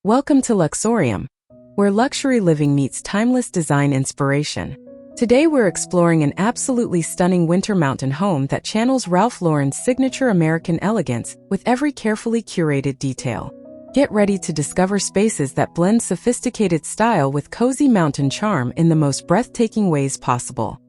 Welcome to Luxorium, where luxury living meets timeless design inspiration. Today we're exploring an absolutely stunning winter mountain home that channels Ralph Lauren's signature American elegance with every carefully curated detail. Get ready to discover spaces that blend sophisticated style with cozy mountain charm in the most breathtaking ways possible.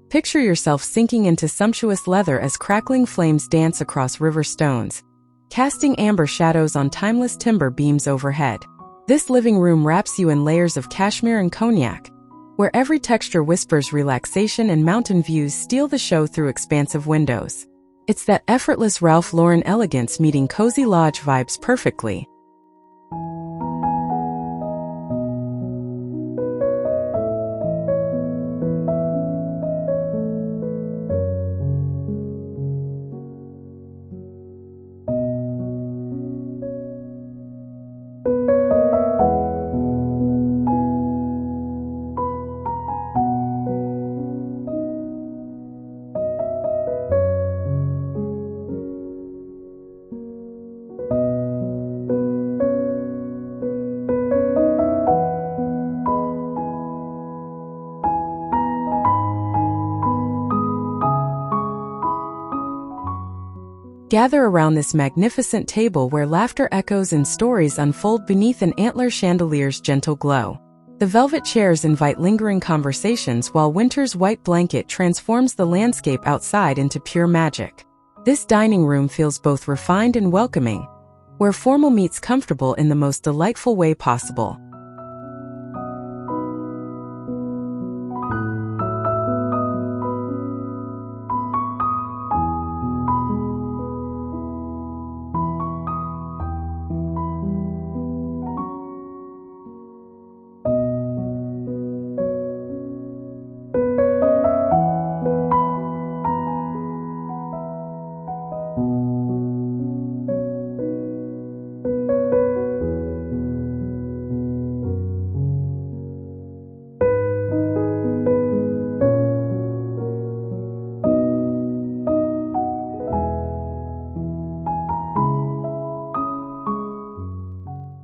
Picture yourself sinking into sumptuous leather as crackling flames dance across river stones, casting amber shadows on timeless timber beams overhead. This living room wraps you in layers of cashmere and cognac, where every texture whispers relaxation and mountain views steal the show through expansive windows. It's that effortless Ralph Lauren elegance meeting cozy lodge vibes perfectly. Gather around this magnificent table where laughter echoes and stories unfold beneath an antler chandelier's gentle glow. The velvet chairs invite lingering conversations while winter's white blanket transforms the landscape outside into pure magic. This dining room feels both refined and welcoming, where formal meets comfortable in the most delightful way possible.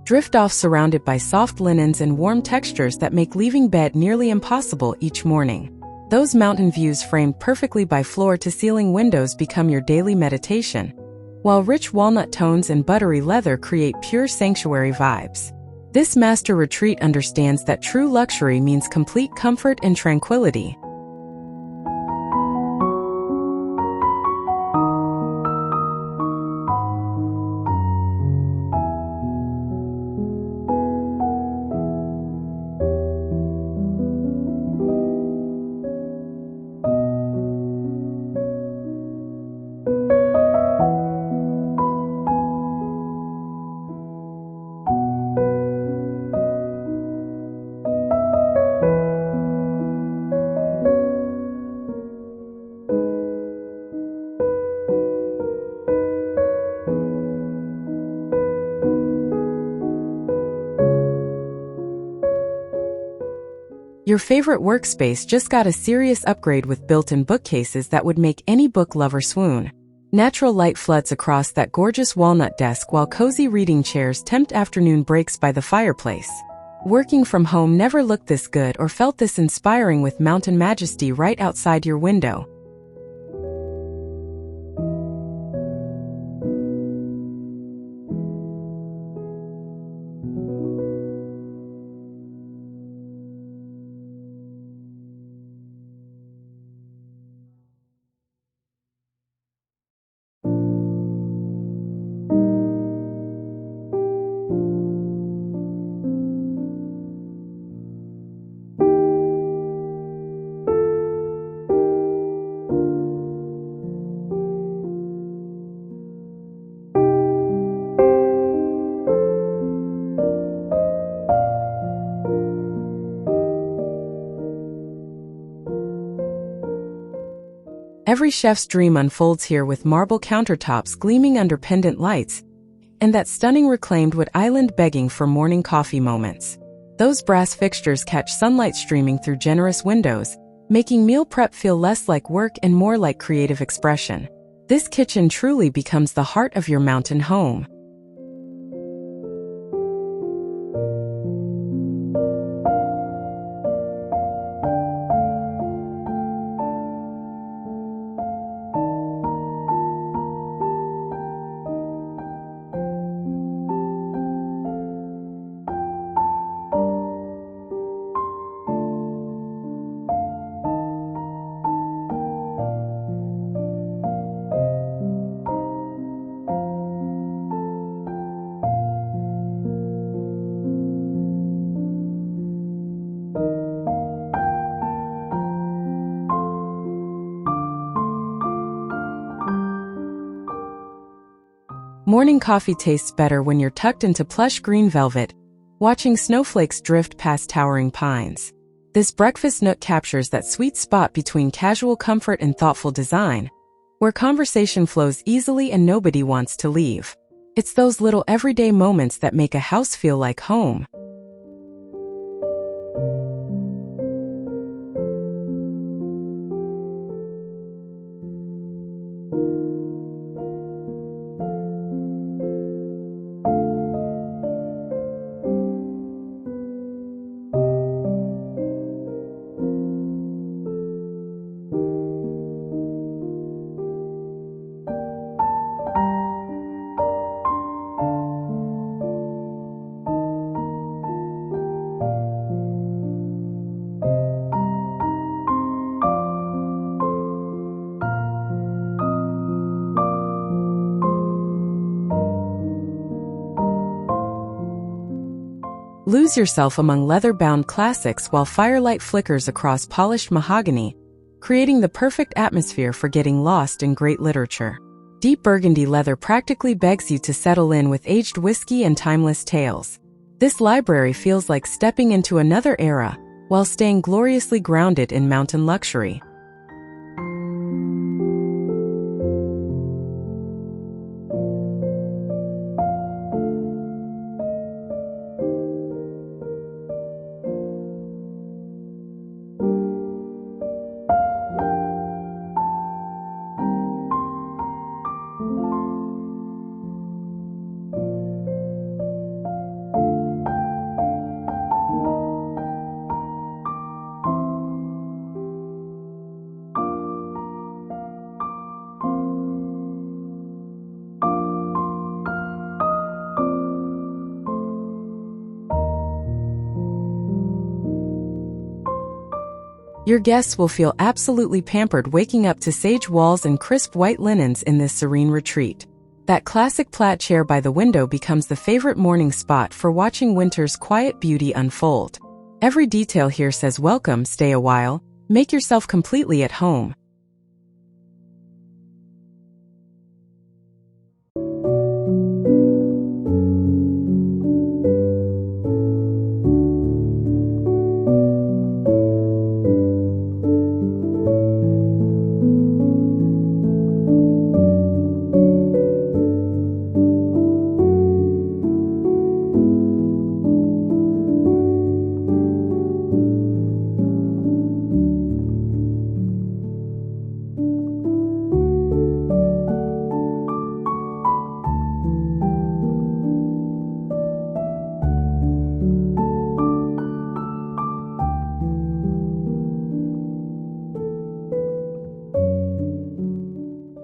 Drift off surrounded by soft linens and warm textures that make leaving bed nearly impossible each morning. Those mountain views framed perfectly by floor-to-ceiling windows become your daily meditation, while rich walnut tones and buttery leather create pure sanctuary vibes. This master retreat understands that true luxury means complete comfort and tranquility. Your favorite workspace just got a serious upgrade with built-in bookcases that would make any book lover swoon. Natural light floods across that gorgeous walnut desk while cozy reading chairs tempt afternoon breaks by the fireplace. Working from home never looked this good or felt this inspiring with mountain majesty right outside your window. Every chef's dream unfolds here with marble countertops gleaming under pendant lights, and that stunning reclaimed wood island begging for morning coffee moments. Those brass fixtures catch sunlight streaming through generous windows, making meal prep feel less like work and more like creative expression. This kitchen truly becomes the heart of your mountain home. Morning coffee tastes better when you're tucked into plush green velvet, watching snowflakes drift past towering pines. This breakfast nook captures that sweet spot between casual comfort and thoughtful design, where conversation flows easily and nobody wants to leave. It's those little everyday moments that make a house feel like home. Lose yourself among leather-bound classics while firelight flickers across polished mahogany, creating the perfect atmosphere for getting lost in great literature. Deep burgundy leather practically begs you to settle in with aged whiskey and timeless tales. This library feels like stepping into another era, while staying gloriously grounded in mountain luxury. Your guests will feel absolutely pampered waking up to sage walls and crisp white linens in this serene retreat. That classic plaid chair by the window becomes the favorite morning spot for watching winter's quiet beauty unfold. Every detail here says welcome, stay a while, make yourself completely at home.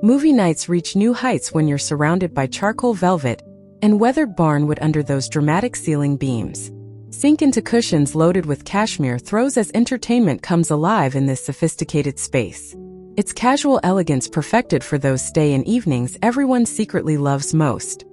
Movie nights reach new heights when you're surrounded by charcoal velvet and weathered barnwood under those dramatic ceiling beams. Sink into cushions loaded with cashmere throws as entertainment comes alive in this sophisticated space. It's casual elegance perfected for those stay-in evenings everyone secretly loves most.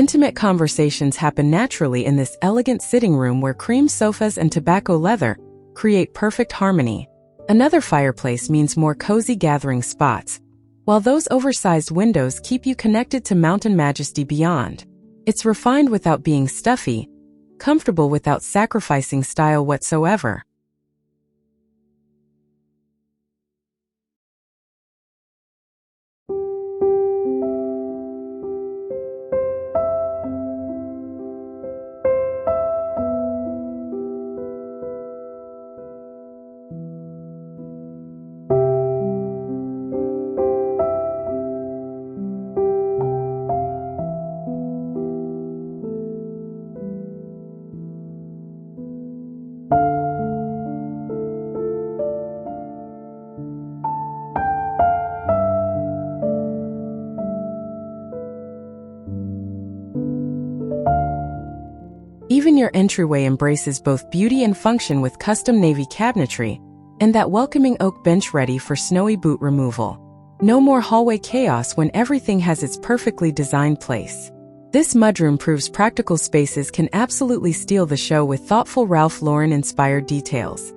Intimate conversations happen naturally in this elegant sitting room where cream sofas and tobacco leather create perfect harmony. Another fireplace means more cozy gathering spots, while those oversized windows keep you connected to mountain majesty beyond. It's refined without being stuffy, comfortable without sacrificing style whatsoever. Even your entryway embraces both beauty and function with custom navy cabinetry and that welcoming oak bench ready for snowy boot removal. No more hallway chaos when everything has its perfectly designed place. This mudroom proves practical spaces can absolutely steal the show with thoughtful Ralph Lauren-inspired details.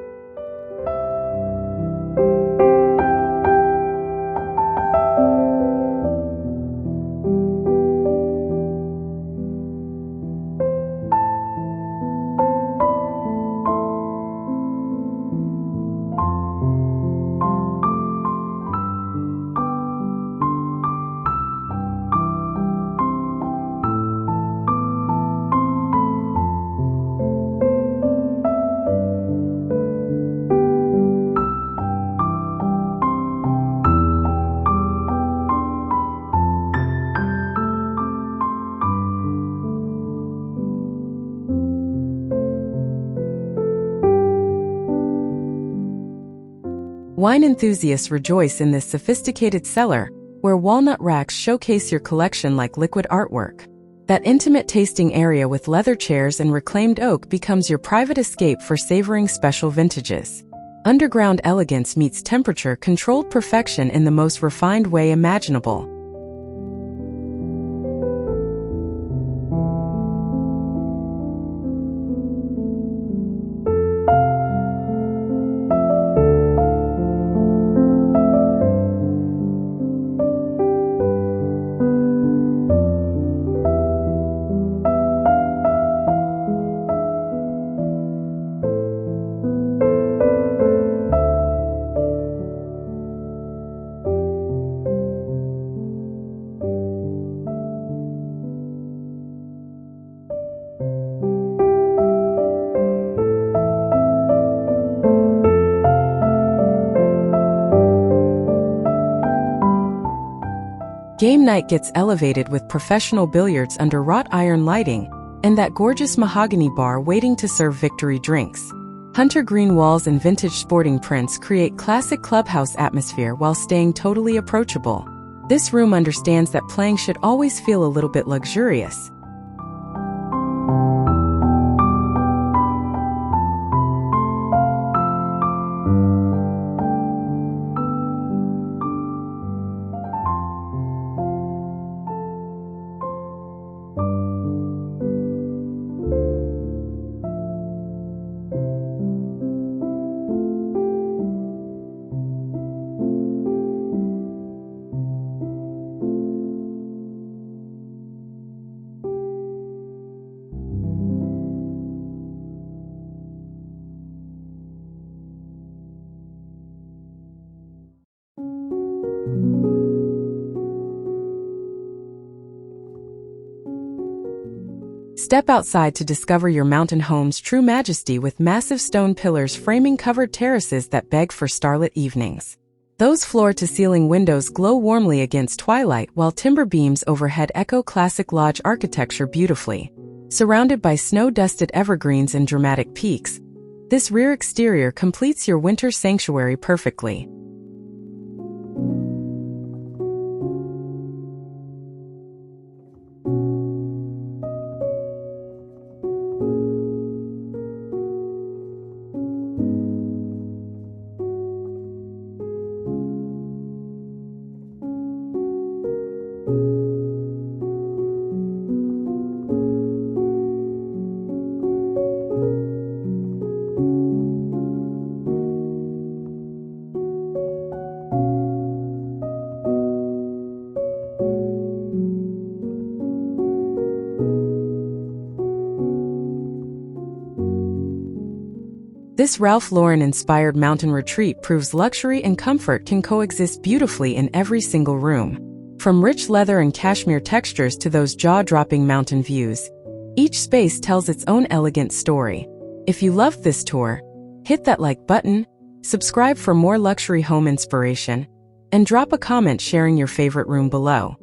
Wine enthusiasts rejoice in this sophisticated cellar, where walnut racks showcase your collection like liquid artwork. That intimate tasting area with leather chairs and reclaimed oak becomes your private escape for savoring special vintages. Underground elegance meets temperature-controlled perfection in the most refined way imaginable. Game night gets elevated with professional billiards under wrought iron lighting and that gorgeous mahogany bar waiting to serve victory drinks. Hunter green walls and vintage sporting prints create classic clubhouse atmosphere while staying totally approachable. This room understands that playing should always feel a little bit luxurious. Step outside to discover your mountain home's true majesty with massive stone pillars framing covered terraces that beg for starlit evenings. Those floor-to-ceiling windows glow warmly against twilight while timber beams overhead echo classic lodge architecture beautifully. Surrounded by snow-dusted evergreens and dramatic peaks, this rear exterior completes your winter sanctuary perfectly. This Ralph Lauren-inspired mountain retreat proves luxury and comfort can coexist beautifully in every single room. From rich leather and cashmere textures to those jaw-dropping mountain views, each space tells its own elegant story. If you loved this tour, hit that like button, subscribe for more luxury home inspiration, and drop a comment sharing your favorite room below.